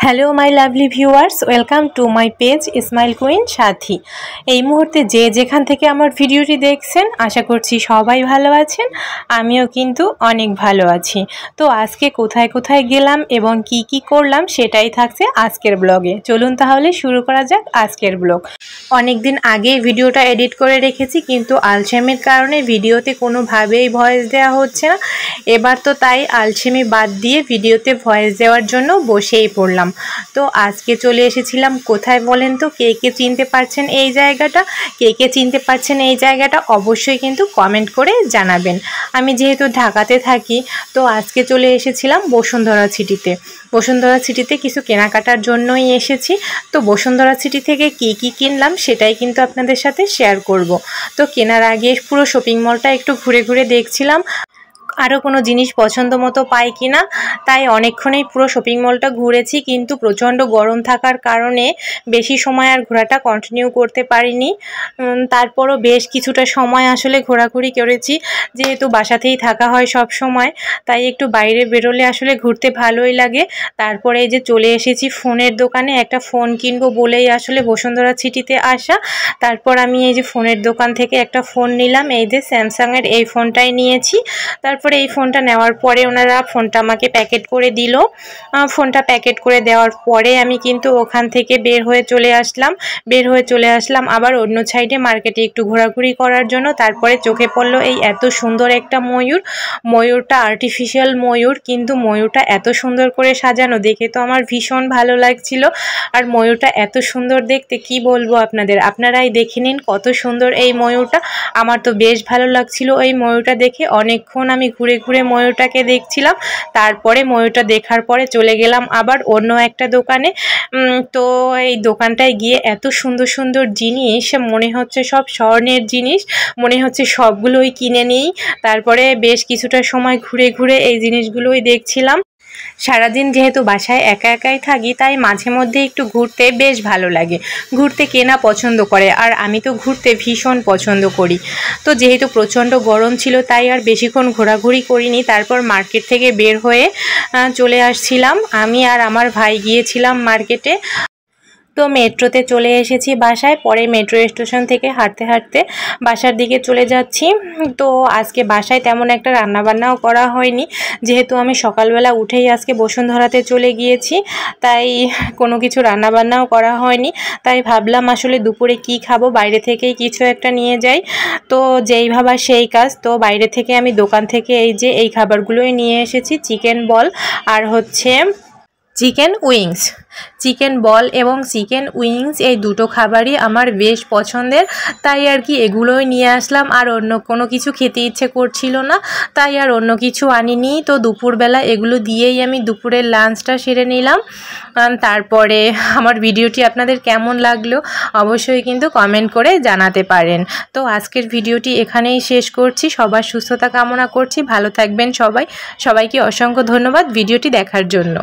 Hello my lovely viewers, welcome to my page smile queen সাথী। এই মুহূর্তে যে যেখান থেকে আমার ভিডিওটি দেখছেন আশা করছি সবাই ভালো আছেন। আমিও কিন্তু অনেক ভালো আছি। তো আজকে কোথায় কোথায় গেলাম এবং কি কি করলাম সেটাই থাকছে আজকের ব্লগে। চলুন তাহলে শুরু করা যাক আজকের ব্লগ। অনেক দিন আগে ভিডিওটা এডিট করে রেখেছি, কিন্তু আলসেমির কারণে ভিডিওতে কোনোভাবেই ভয়েস দেওয়া হচ্ছে না। এবার তো তাই আলসেমি বাদ দিয়ে ভিডিওতে ভয়েস দেওয়ার জন্য বসেই পড়লাম। তো আজকে চলে এসেছিলাম কোথায় বলেন তো? কে কে চিনতে পারছেন এই জায়গাটা? কে কে চিনতে পারছেন এই জায়গাটা অবশ্যই কিন্তু কমেন্ট করে জানাবেন। আমি যেহেতু ঢাকাতে থাকি, তো আজকে চলে এসেছিলাম বসুন্ধরা সিটিতে। বসুন্ধরা সিটিতে কিছু কেনাকাটার জন্যই এসেছি। তো বসুন্ধরা সিটি থেকে কি কি কিনলাম সেটাই কিন্তু আপনাদের সাথে শেয়ার করব। তো কেনার আগে পুরো শপিং মলটা একটু ঘুরে ঘুরে দেখছিলাম আরও কোনো জিনিস পছন্দ মতো পাই কি না। তাই অনেকক্ষণেই পুরো শপিং মলটা ঘুরেছি, কিন্তু প্রচণ্ড গরম থাকার কারণে বেশি সময় আর ঘোরাটা কন্টিনিউ করতে পারিনি। তারপরও বেশ কিছুটা সময় আসলে ঘোরাঘুরি করেছি, যেহেতু বাসাতেই থাকা হয় সব সময়, তাই একটু বাইরে বেরোলে আসলে ঘুরতে ভালোই লাগে। তারপরে এই যে চলে এসেছি ফোনের দোকানে, একটা ফোন কিনবো বলেই আসলে বসুন্ধরা সিটিতে আসা। তারপর আমি এই যে ফোনের দোকান থেকে একটা ফোন নিলাম, এই যে স্যামসাংয়ের এই ফোনটাই নিয়েছি। তারপরে এই ফোনটা নেওয়ার পরে ওনারা ফোনটা আমাকে প্যাকেট করে দিল। ফোনটা প্যাকেট করে দেওয়ার পরে আমি কিন্তু ওখান থেকে বের হয়ে চলে আসলাম আবার অন্য সাইডে মার্কেটে একটু ঘোরাঘুরি করার জন্য। তারপরে চোখে পড়লো এই এত সুন্দর একটা ময়ূরটা আর্টিফিশিয়াল ময়ূর, কিন্তু ময়ূরটা এত সুন্দর করে সাজানো দেখে তো আমার ভীষণ ভালো লাগছিল। আর ময়ূরটা এত সুন্দর দেখতে কি বলবো আপনাদের, আপনারাই দেখে নিন কত সুন্দর এই ময়ূরটা। আমার তো বেশ ভালো লাগছিল এই ময়ূরটা দেখে। অনেকক্ষণ আমি ঘুরে ঘুরে ময়ূরটাকে দেখছিলাম। তারপরে ময়ূরটা দেখার পরে চলে গেলাম আবার অন্য একটা দোকানে। তো এই দোকানটায় গিয়ে এত সুন্দর সুন্দর জিনিস, মনে হচ্ছে সব স্বর্ণের জিনিস, মনে হচ্ছে সবগুলোই কিনে নিই। তারপরে বেশ কিছুটা সময় ঘুরে ঘুরে এই জিনিসগুলোই দেখছিলাম। সারাদিন যেহেতু বাসায় একা একাই থাকি, তাই মাঝে মধ্যে একটু ঘুরতে বেশ ভালো লাগে। ঘুরতে কেনা পছন্দ করে, আর আমি তো ঘুরতে ভীষণ পছন্দ করি। তো যেহেতু প্রচণ্ড গরম ছিল, তাই আর বেশিক্ষণ ঘোরাঘুরি করিনি। তারপর মার্কেট থেকে বের হয়ে চলে আসছিলাম। আমি আর আমার ভাই গিয়েছিলাম মার্কেটে। তো মেট্রোতে চলে এসেছি বাসায়। পরে মেট্রো স্টেশন থেকে হাঁটতে হাঁটতে বাসার দিকে চলে যাচ্ছি। তো আজকে বাসায় তেমন একটা রান্নাবান্নাও করা হয়নি, যেহেতু আমি সকালবেলা উঠেই আজকে বসুন্ধরাতে চলে গিয়েছি, তাই কোনো কিছু রান্নাবান্নাও করা হয়নি। তাই ভাবলাম আসলে দুপুরে কি খাবো, বাইরে থেকেই কিছু একটা নিয়ে যাই। তো যেই ভাবা সেই কাজ, তো বাইরে থেকে আমি দোকান থেকে এই খাবারগুলোই নিয়ে এসেছি, চিকেন বল আর হচ্ছে চিকেন বল এবং চিকেন উইংস, এই দুটো খাবারই আমার বেশ পছন্দের। তাই আর কি এগুলোই নিয়ে আসলাম। আর অন্য কোনো কিছু খেতে ইচ্ছে করছিল না, তাই আর অন্য কিছু আনিনি। তো দুপুরবেলা এগুলো দিয়েই আমি দুপুরের লাঞ্চটা সেরে নিলাম। তারপরে আমার ভিডিওটি আপনাদের কেমন লাগলো অবশ্যই কিন্তু কমেন্ট করে জানাতে পারেন। তো আজকের ভিডিওটি এখানেই শেষ করছি। সবার সুস্থতা কামনা করছি, ভালো থাকবেন সবাই। সবাইকে অসংখ্য ধন্যবাদ ভিডিওটি দেখার জন্য।